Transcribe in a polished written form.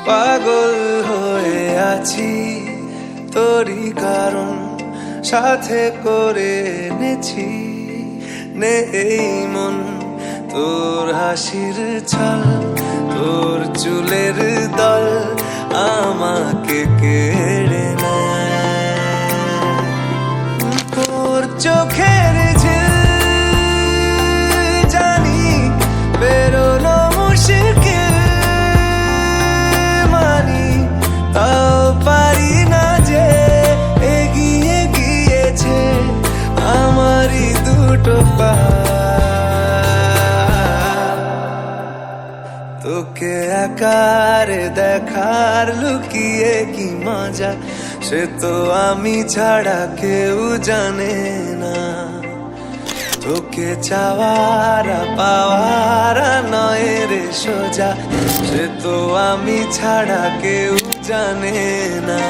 পাগল হয়ে আছি তোরই কারণ সাথে করে এনেছি নেই মন তোর হাসির ছল তোর চুলের দল আমাকে কেড়ে নেয় তোর চোখের জানি বেরোনো মুশকিল মানি তাও পারি না যে এগিয়ে গিয়েছে আমারই দুটো পা তোকে একার দেখার লুকিয়ে কি মজা সে তো আমি ছাড়া কেউ জানে না তোকে চাওয়ার পাওয়ার নয় রে সোজা সে তো আমি ছাড়া কেউ জানে না